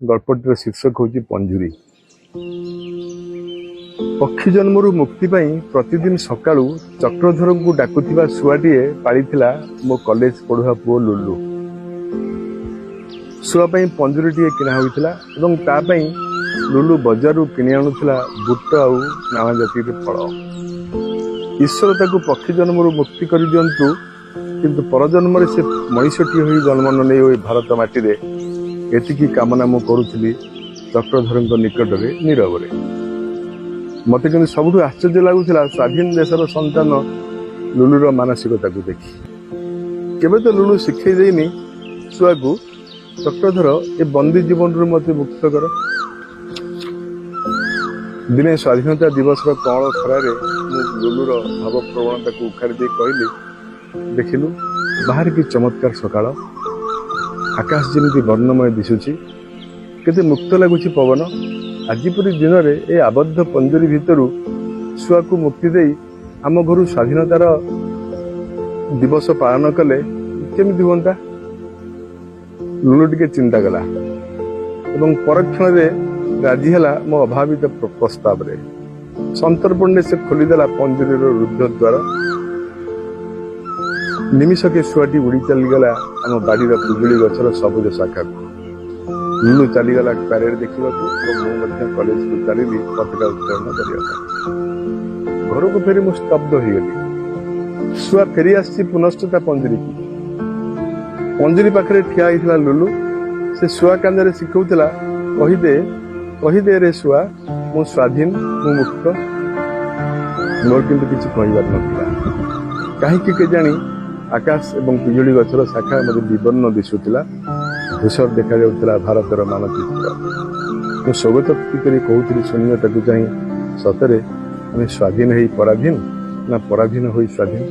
गल्पटर शीर्षक हूँ पंजुरी। पक्षी जन्मरू मुक्ति प्रतिदिन सकाळू चक्रधर को डाकुथिबा शुआटीए पालिथिला मो कॉलेज पढ़ुआ पुओ लुलु। शुआ पंजुरीटीए किना होइथिला एवं तापई लुलु बजारू किनि आणुथिला बुट आउ नाना जाति फल। ईश्वर ताकू पक्षी जन्मरू मुक्ति कर दियंतु, किंतु परजन्म से मनीषटीए होई जन्म न नै भारत माटी रे एतिकी कामना मु करुଥିଲି चक्रधर निकट में नीरव। मत कि सब आश्चर्य लगुला स्वाधीन देशर संतान लुलुर मानसिकता को देखी। केबे तो लुलु शिखे देनी छुआ को चक्रधर ए बंदी जीवन रु मत मुक्त कर। दिने स्वाधीनता दिवस कौन खरार लुलुर भाव प्रवणता को उखाड़ी दे कहली, देखिलु बाहर की चमत्कार सकाळ, आकाश जमी वर्णमय दिशुची, केते मुक्त लगुच पवन। आजिपरी दिन में ए आबद्ध पंजुरी भितर छुआ को मुक्ति दे आम घर स्वाधीनतार दिवस पालन कले केमिति हुंता। लुलु टिके चिंता कला एवं परक्षण रे राजी हला मो अभावित प्रस्ताव रे। संतर्पण से खोलीदेला पंजुरीर रुद्ध द्वार। निमिषके शुआटी उड़ी चलीगला आम बाड़ीर पिजुली गछर सबुज शाखा को। लुलु चलीगला प्यारेड देखा कॉलेज को चली पताका उत्तोलन करने। घर को फेरी मुझे स्तब्ध हो गली। शुआ फेरी आसी पुनश्चता पंजुरी की। पंजुरी पाखे ठिया होता लुलु। से शुआ कांदे शिखौला, कहीदे रे शुआ, मु स्वाधीन, मु मुक्त। मोर किंतु किसी कहबार नथिला। काहीकि केजाणी आकाश एवं पिजुली गछर शाखा मते विवर्ण दिशुला। धूसर देखा जाउथला भारतर मानचित्र। मु स्वगतोक्ति करी कहूଥିଲି शून्यता को चाही, सतरे आमे स्वाधीन होई पराधीन ना पराधीन होई स्वाधीन।